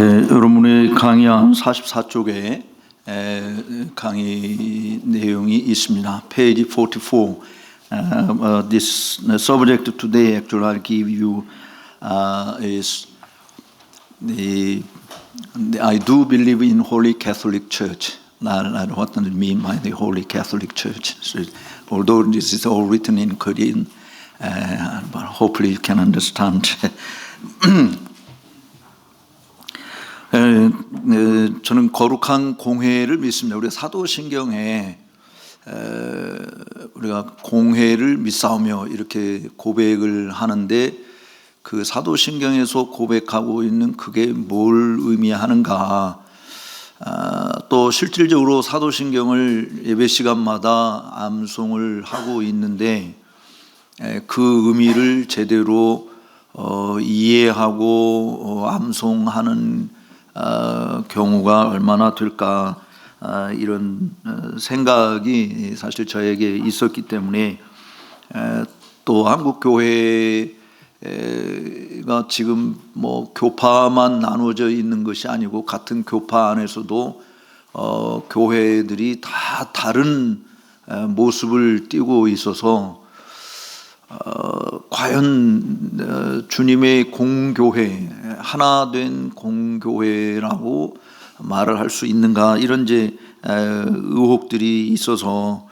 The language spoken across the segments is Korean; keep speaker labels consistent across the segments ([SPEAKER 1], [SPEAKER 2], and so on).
[SPEAKER 1] 여러분의 강의한 44쪽에 강의 내용이 있습니다. Page 44. This subject today actually I'll give you is I do believe in Holy Catholic Church. What does it mean by the Holy Catholic Church? So, although this is all written in Korean, but hopefully you can understand. 저는 거룩한 공회를 믿습니다. 우리가 사도신경에 우리가 공회를 믿사오며 이렇게 고백을 하는데 그 사도신경에서 고백하고 있는 그게 뭘 의미하는가, 또 실질적으로 사도신경을 예배 시간마다 암송을 하고 있는데 그 의미를 제대로 이해하고 암송하는 경우가 얼마나 될까, 이런 생각이 사실 저에게 있었기 때문에, 또 한국 교회가 지금 뭐 교파만 나누어져 있는 것이 아니고 같은 교파 안에서도 교회들이 다 다른 모습을 띠고 있어서 과연 주님의 공교회, 하나된 공교회라고 말을 할 수 있는가, 이런 이제 의혹들이 있어서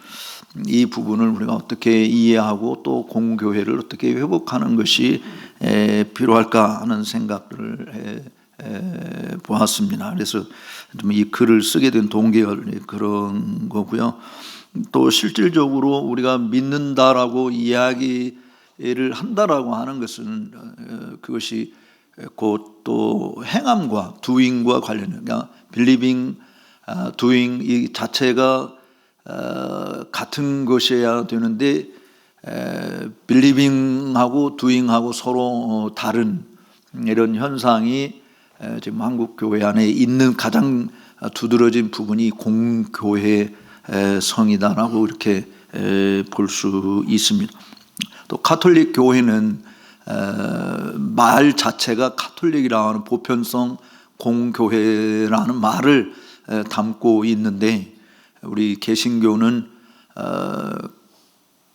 [SPEAKER 1] 이 부분을 우리가 어떻게 이해하고 또 공교회를 어떻게 회복하는 것이 필요할까 하는 생각을 보았습니다. 그래서 좀 이 글을 쓰게 된 동기가 그런 거고요. 또 실질적으로 우리가 믿는다라고 이야기를 한다라고 하는 것은 그것이 곧 또 행함과 doing과 관련해요. 그러니까 believing, doing 이 자체가 같은 것이어야 되는데 believing하고 doing하고 서로 다른 이런 현상이 지금 한국 교회 안에 있는 가장 두드러진 부분이 공교회 성이다라고 이렇게 볼 수 있습니다. 또 가톨릭 교회는 말 자체가 가톨릭이라고 하는 보편성 공교회라는 말을 담고 있는데, 우리 개신교는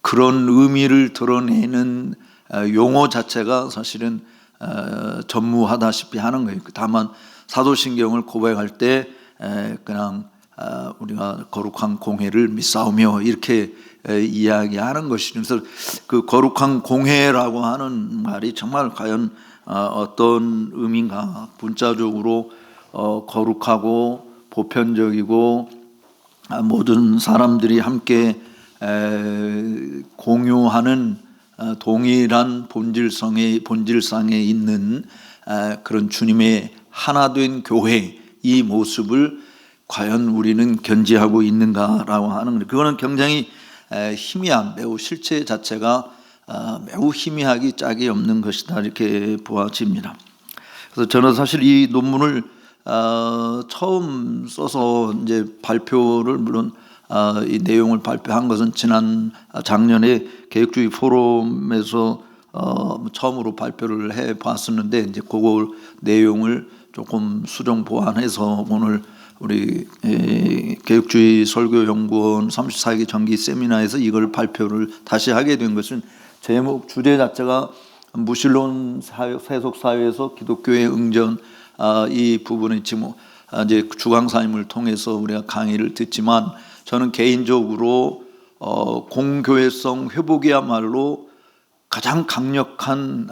[SPEAKER 1] 그런 의미를 드러내는 용어 자체가 사실은 전무하다시피 하는 거예요. 다만 사도신경을 고백할 때 그냥 우리가 거룩한 공회를 믿사오며 이렇게 이야기하는 것이죠. 그래서 그 거룩한 공회라고 하는 말이 정말 과연 어떤 의미인가, 문자적으로 거룩하고 보편적이고 모든 사람들이 함께 공유하는 동일한 본질상에 있는 그런 주님의 하나된 교회, 이 모습을 과연 우리는 견지하고 있는가라고 하는 것, 그거는 굉장히 희미한, 매우 실체 자체가 매우 희미하기 짝이 없는 것이다, 이렇게 보아집니다. 그래서 저는 사실 이 논문을 처음 써서 이제 발표를, 물론 이 내용을 발표한 것은 작년에 개혁주의 포럼에서 처음으로 발표를 해 봤었는데, 이제 그거 내용을 조금 수정 보완해서 오늘 우리 개혁주의 설교연구원 34기 정기 세미나에서 이걸 발표를 다시 하게 된 것은, 제목 주제 자체가 무신론 세속 사회에서 기독교의 응전, 이 부분이 지금 이제 주강사님을 통해서 우리가 강의를 듣지만, 저는 개인적으로 공교회성 회복이야말로 가장 강력한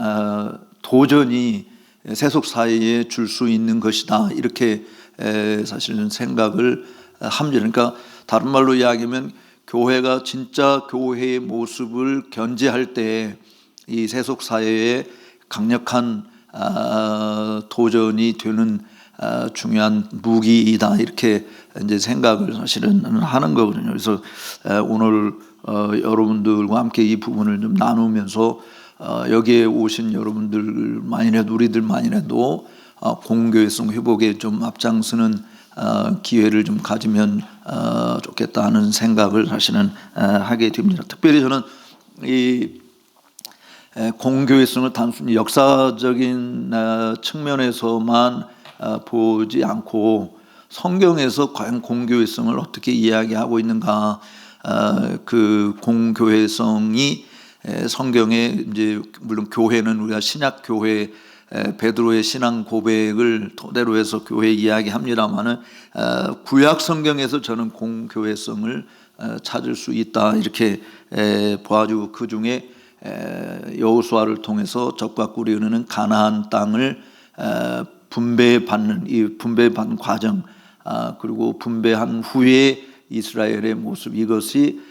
[SPEAKER 1] 도전이 세속 사회에 줄 수 있는 것이다, 이렇게 사실은 생각을 합니다. 그러니까 다른 말로 이야기하면 교회가 진짜 교회의 모습을 견지할 때 이 세속 사회에 강력한 도전이 되는 중요한 무기이다, 이렇게 이제 생각을 사실은 하는 거거든요. 그래서 오늘 여러분들과 함께 이 부분을 좀 나누면서 여기에 오신 여러분들만이라도, 우리들만이라도 공교회성 회복에 좀 앞장서는 기회를 좀 가지면 좋겠다 하는 생각을 사실은 하게 됩니다. 특별히 저는 이 공교회성을 단순히 역사적인 측면에서만 보지 않고 성경에서 과연 공교회성을 어떻게 이야기하고 있는가? 그 공교회성이 성경에 이제 물론 교회는 우리가 신약 교회 베드로의 신앙 고백을 토대로 해서 교회 이야기합니다만은 구약 성경에서 저는 공교회성을 찾을 수 있다 이렇게 보아주고 그 중에 여호수아를 통해서 적과 꿀이 흐르는 가나안 땅을 분배받는 이 분배받는 과정 그리고 분배한 후에 이스라엘의 모습 이것이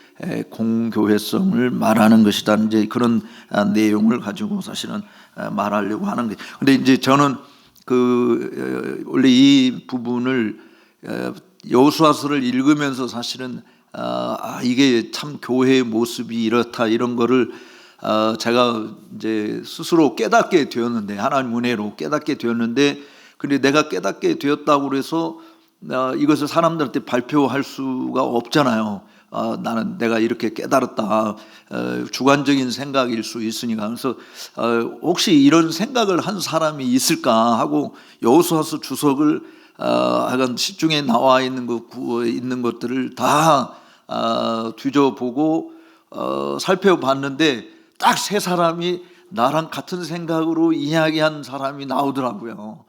[SPEAKER 1] 공교회성을 말하는 것이다. 이제 그런 내용을 가지고 사실은 말하려고 하는 게. 근데 이제 저는 원래 이 부분을 여호수아서를 읽으면서 사실은 이게 참 교회의 모습이 이렇다 이런 거를 제가 이제 스스로 깨닫게 되었는데 하나님 은혜로 깨닫게 되었는데 근데 내가 깨닫게 되었다고 그래서 이것을 사람들한테 발표할 수가 없잖아요. 나는 내가 이렇게 깨달았다. 주관적인 생각일 수 있으니까. 그래서 혹시 이런 생각을 한 사람이 있을까 하고 여호수아서 주석을 하여간 시중에 나와 있는 것들을 다 뒤져보고 살펴봤는데 딱 세 사람이 나랑 같은 생각으로 이야기한 사람이 나오더라고요.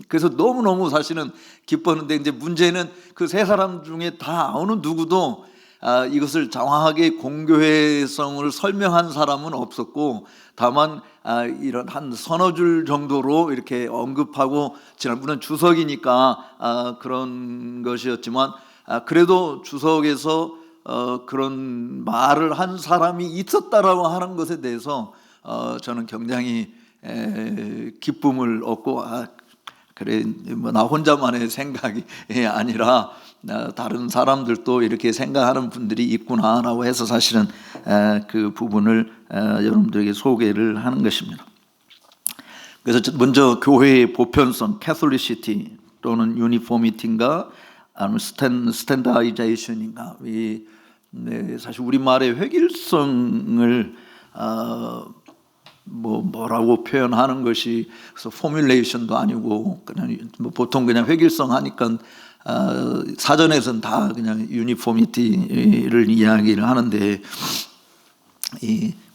[SPEAKER 1] 그래서 너무너무 사실은 기뻤는데 이제 문제는 그 세 사람 중에 다 어느 누구도 이것을 장황하게 공교회성을 설명한 사람은 없었고 다만 이런 한 서너 줄 정도로 이렇게 언급하고 물론 주석이니까 그런 것이었지만 그래도 주석에서 그런 말을 한 사람이 있었다라고 하는 것에 대해서 저는 굉장히 기쁨을 얻고 그래 뭐 나 혼자만의 생각이 아니라 다른 사람들도 이렇게 생각하는 분들이 있구나라고 해서 사실은 그 부분을 여러분들에게 소개를 하는 것입니다. 그래서 먼저 교회의 보편성, 캐톨리시티 또는 유니포미티인가 아니면 스탠다이제이션인가 사실 우리말의 획일성을 뭐라고 표현하는 것이 그래서 포뮬레이션도 아니고 그냥 보통 그냥 획일성 하니까 사전에서는 다 그냥 유니포미티를 이야기를 하는데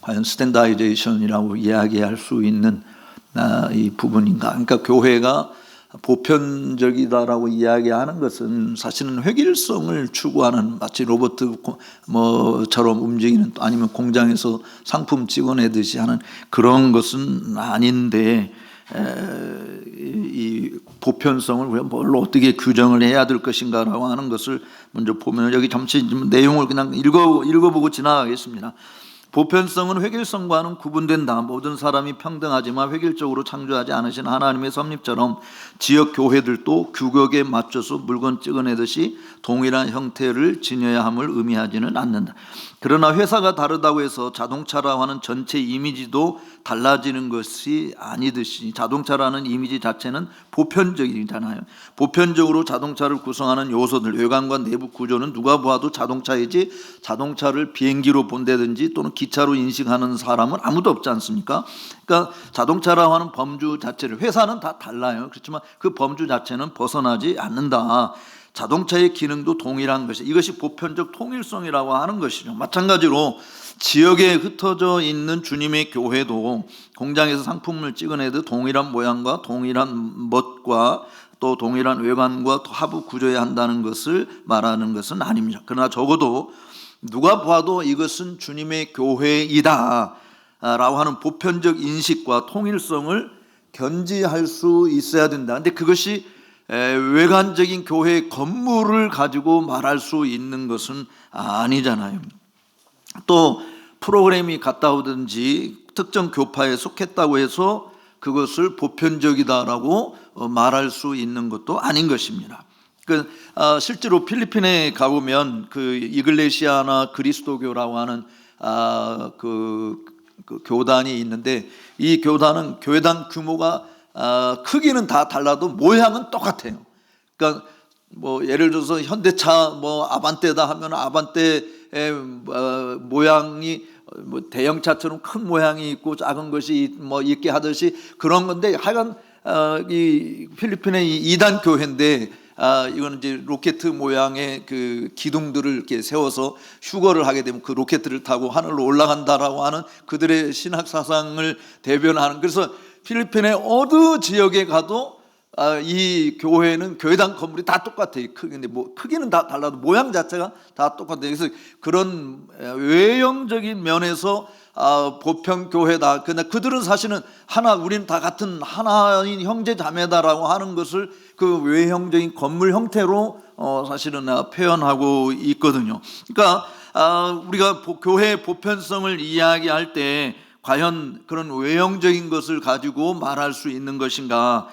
[SPEAKER 1] 과연 스탠다이제이션이라고 이야기할 수 있는 이 부분인가? 그러니까 교회가 보편적이다라고 이야기하는 것은 사실은 획일성을 추구하는 마치 로봇처럼 움직이는 아니면 공장에서 상품 찍어내듯이 하는 그런 것은 아닌데 이 보편성을 우리가 뭘로 어떻게 규정을 해야 될 것인가라고 하는 것을 먼저 보면 여기 잠시 내용을 그냥 읽어보고 지나가겠습니다. 보편성은 획일성과는 구분된다. 모든 사람이 평등하지만 획일적으로 창조하지 않으신 하나님의 섭립처럼 지역 교회들도 규격에 맞춰서 물건 찍어내듯이 동일한 형태를 지녀야 함을 의미하지는 않는다. 그러나 회사가 다르다고 해서 자동차라고 하는 전체 이미지도 달라지는 것이 아니듯이 자동차라는 이미지 자체는 보편적이잖아요. 보편적으로 자동차를 구성하는 요소들, 외관과 내부 구조는 누가 보아도 자동차이지 자동차를 비행기로 본다든지 또는 기차로 인식하는 사람은 아무도 없지 않습니까? 그러니까 자동차라고 하는 범주 자체를 회사는 다 달라요. 그렇지만 그 범주 자체는 벗어나지 않는다. 자동차의 기능도 동일한 것이 이것이 보편적 통일성이라고 하는 것이죠. 마찬가지로 지역에 흩어져 있는 주님의 교회도 공장에서 상품을 찍어내듯 동일한 모양과 동일한 멋과 또 동일한 외관과 하부 구조해야 한다는 것을 말하는 것은 아닙니다. 그러나 적어도 누가 봐도 이것은 주님의 교회이다 라고 하는 보편적 인식과 통일성을 견지할 수 있어야 된다. 근데 그것이 외관적인 교회 건물을 가지고 말할 수 있는 것은 아니잖아요. 또 프로그램이 갔다 오든지 특정 교파에 속했다고 해서 그것을 보편적이다라고 말할 수 있는 것도 아닌 것입니다. 실제로 필리핀에 가보면 그 이글레시아나 그리스도교라고 하는 그 교단이 있는데 이 교단은 교회당 규모가 크기는 다 달라도 모양은 똑같아요. 그러니까 뭐 예를 들어서 현대차 아반떼다 하면 아반떼의 모양이 대형차처럼 큰 모양이 있고 작은 것이 있게 하듯이 그런 건데 하여간 이 필리핀의 이 2단 교회인데 이거는 이제 로켓 모양의 그 기둥들을 이렇게 세워서 휴거를 하게 되면 그 로켓을 타고 하늘로 올라간다라고 하는 그들의 신학 사상을 대변하는, 그래서 필리핀의 어느 지역에 가도 이 교회는 교회당 건물이 다 똑같아요. 근데 뭐 크기는 다 달라도 모양 자체가 다 똑같아요. 그래서 그런 외형적인 면에서 보편교회다. 근데 그들은 사실은 하나, 우리는 다 같은 하나인 형제 자매다라고 하는 것을 그 외형적인 건물 형태로 사실은 표현하고 있거든요. 그러니까 우리가 교회의 보편성을 이야기할 때 과연 그런 외형적인 것을 가지고 말할 수 있는 것인가?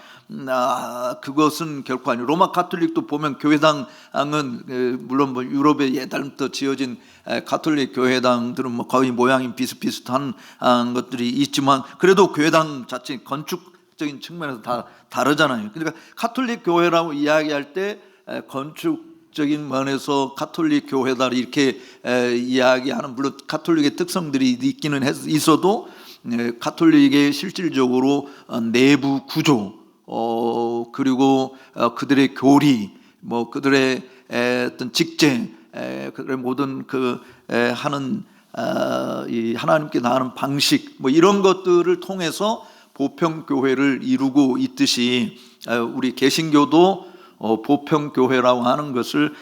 [SPEAKER 1] 그것은 결코 아니에요. 로마 가톨릭도 보면 교회당은 물론 뭐 유럽에 옛날부터 지어진 가톨릭 교회당들은 뭐 거의 모양이 비슷비슷한 것들이 있지만 그래도 교회당 자체 건축적인 측면에서 다 다르잖아요. 그러니까 가톨릭 교회라고 이야기할 때 건축적인 면에서 가톨릭 교회다 이렇게 이야기하는, 물론 가톨릭의 특성들이 있기는 있어도 가톨릭의 실질적으로 내부 구조, 그리고 그들의 교리, 뭐 그들의 어떤 직제, 그들의 모든 그 하는 이 하나님께 나아가는 방식, 뭐 이런 것들을 통해서 보편교회를 이루고 있듯이 우리 개신교도 보편교회라고 하는 것을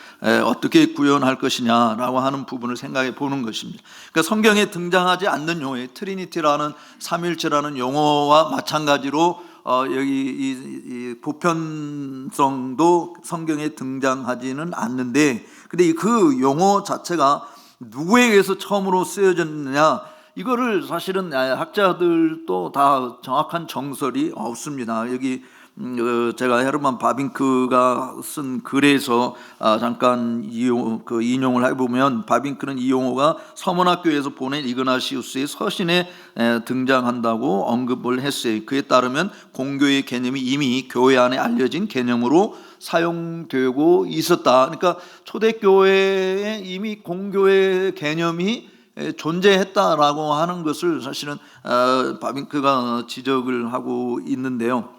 [SPEAKER 1] 어떻게 구현할 것이냐라고 하는 부분을 생각해 보는 것입니다. 그러니까 성경에 등장하지 않는 용어, 트리니티라는 삼일체라는 용어와 마찬가지로 여기 이 보편성도 성경에 등장하지는 않는데, 근데 그 용어 자체가 누구에 의해서 처음으로 쓰여졌느냐, 이거를 사실은 학자들도 다 정확한 정설이 없습니다. 여기 제가 헤르만 바빙크가 쓴 글에서 잠깐 인용을 해보면, 바빙크는 이 용어가 서문학교에서 보낸 이그나시우스의 서신에 등장한다고 언급을 했어요. 그에 따르면 공교의 개념이 이미 교회 안에 알려진 개념으로 사용되고 있었다. 그러니까 초대교회에 이미 공교의 개념이 존재했다라고 하는 것을 사실은 바빙크가 지적을 하고 있는데요.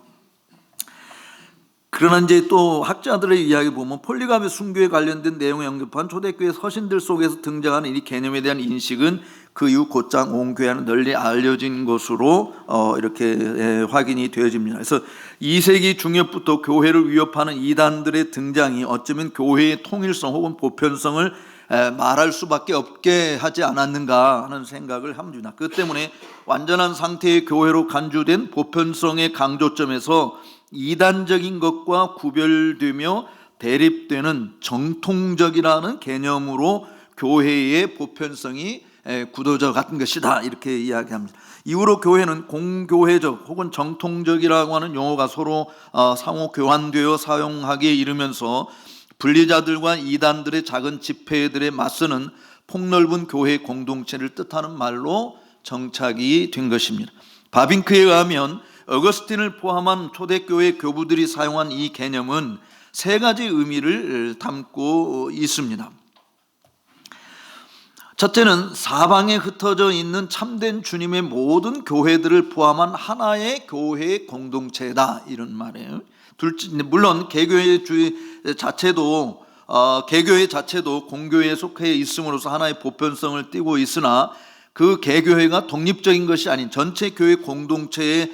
[SPEAKER 1] 그러나 이제 또 학자들의 이야기 보면 폴리가미 순교에 관련된 내용에 언급한 초대교회 서신들 속에서 등장하는 이 개념에 대한 인식은 그 이후 곧장 온 교회는 널리 알려진 것으로 이렇게 확인이 되어집니다. 그래서 2세기 중엽부터 교회를 위협하는 이단들의 등장이 어쩌면 교회의 통일성 혹은 보편성을 말할 수밖에 없게 하지 않았는가 하는 생각을 합니다. 그 때문에 완전한 상태의 교회로 간주된 보편성의 강조점에서 이단적인 것과 구별되며 대립되는 정통적이라는 개념으로 교회의 보편성이 굳어져 간 것이다, 이렇게 이야기합니다. 이후로 교회는 공교회적 혹은 정통적이라고 하는 용어가 서로 상호 교환되어 사용하기에 이르면서 분리자들과 이단들의 작은 집회들에 맞서는 폭넓은 교회 공동체를 뜻하는 말로 정착이 된 것입니다. 바빙크에 의하면 어거스틴을 포함한 초대교회 교부들이 사용한 이 개념은 세 가지 의미를 담고 있습니다. 첫째는 사방에 흩어져 있는 참된 주님의 모든 교회들을 포함한 하나의 교회 공동체다, 이런 말이에요. 둘째, 물론 개교회 자체도 공교회에 속해 있음으로써 하나의 보편성을 띠고 있으나 그 개교회가 독립적인 것이 아닌 전체 교회 공동체에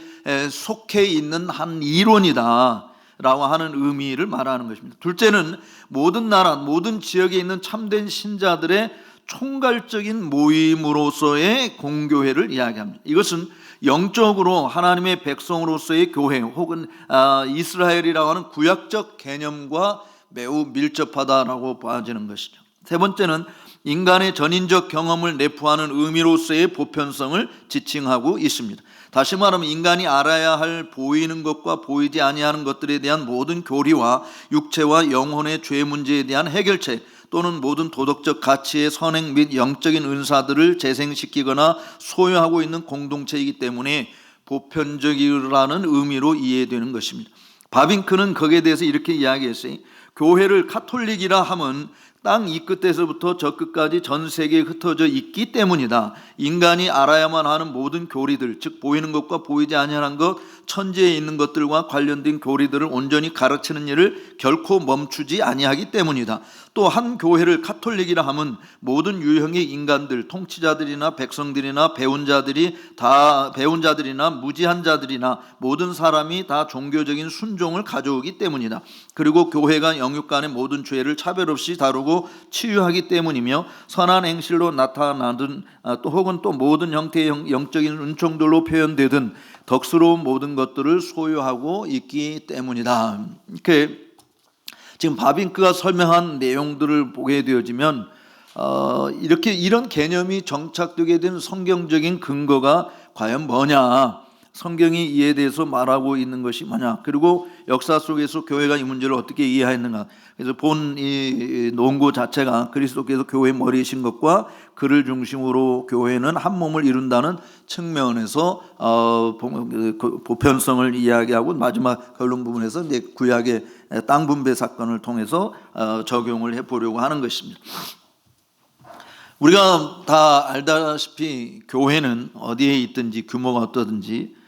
[SPEAKER 1] 속해 있는 한 이론이다 라고 하는 의미를 말하는 것입니다. 둘째는 모든 나라, 모든 지역에 있는 참된 신자들의 총괄적인 모임으로서의 공교회를 이야기합니다. 이것은 영적으로 하나님의 백성으로서의 교회 혹은 이스라엘이라고 하는 구약적 개념과 매우 밀접하다라고 봐지는 것이죠. 세 번째는 인간의 전인적 경험을 내포하는 의미로서의 보편성을 지칭하고 있습니다. 다시 말하면 인간이 알아야 할 보이는 것과 보이지 아니하는 것들에 대한 모든 교리와 육체와 영혼의 죄 문제에 대한 해결책 또는 모든 도덕적 가치의 선행 및 영적인 은사들을 재생시키거나 소유하고 있는 공동체이기 때문에 보편적이라는 의미로 이해되는 것입니다. 바빙크는 거기에 대해서 이렇게 이야기했어요. 교회를 카톨릭이라 함은 땅 이 끝에서부터 저 끝까지 전 세계에 흩어져 있기 때문이다. 인간이 알아야만 하는 모든 교리들, 즉 보이는 것과 보이지 아니하는 것, 천지에 있는 것들과 관련된 교리들을 온전히 가르치는 일을 결코 멈추지 아니하기 때문이다. 또 한 교회를 카톨릭이라 하면 모든 유형의 인간들, 통치자들이나 백성들이나 배운 자들이나 무지한 자들이나 모든 사람이 다 종교적인 순종을 가져오기 때문이다. 그리고 교회가 영육 간의 모든 죄를 차별 없이 다루고 치유하기 때문이며, 선한 행실로 나타나든 또 혹은 또 모든 형태의 영적인 은총들로 표현되든 덕스러운 모든 것들을 소유하고 있기 때문이다. 이렇게 지금 바빙크가 설명한 내용들을 보게 되어지면 이렇게 이런 개념이 정착되게 된 성경적인 근거가 과연 뭐냐, 성경이 이에 대해서 말하고 있는 것이 뭐냐, 그리고 역사 속에서 교회가 이 문제를 어떻게 이해했는가. 그래서 본 이 논고 자체가 그리스도께서 교회의 머리이신 것과 그를 중심으로 교회는 한 몸을 이룬다는 측면에서 보편성을 이야기하고, 마지막 결론 부분에서 이제 구약의 땅 분배 사건을 통해서 적용을 해보려고 하는 것입니다. 우리가 다 알다시피 교회는 어디에 있든지 규모가 어떠든지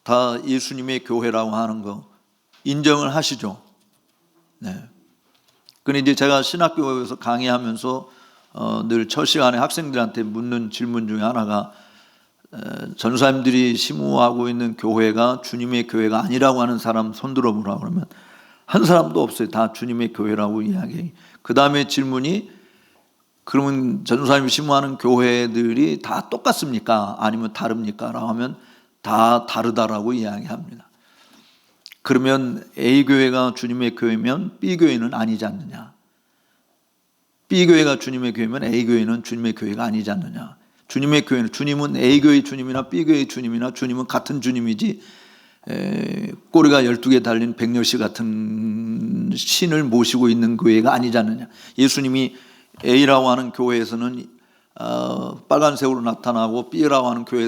[SPEAKER 1] 다 예수님의 교회라고 하는 거 인정을 하시죠. 네. 근데 이제 제가 신학교에서 강의하면서 늘 첫 시간에 학생들한테 묻는 질문 중에 하나가, 전사님들이 심우하고 있는 교회가 주님의 교회가 아니라고 하는 사람 손들어 보라 그러면 한 사람도 없어요. 다 주님의 교회라고 이야기해요. 그 다음에 질문이, 그러면 전사님이 심우하는 교회들이 다 똑같습니까? 아니면 다릅니까? 라고 하면 다 다르다라고 이야기합니다. 그러면 A교회가 주님의 교회면 B교회는 아니지 않느냐? B교회가 주님의 교회면 A교회는 주님의 교회가 아니지 않느냐? 주님의 교회는, 주님은 A교회의 주님이나 B교회의 주님이나 주님은 같은 주님이지 꼬리가 12개 달린 백녀시 같은 신을 모시고 있는 교회가 아니지 않느냐? 예수님이 A라고 하는 교회에서는 빨간색으로 나타나고 B라고 하는 교회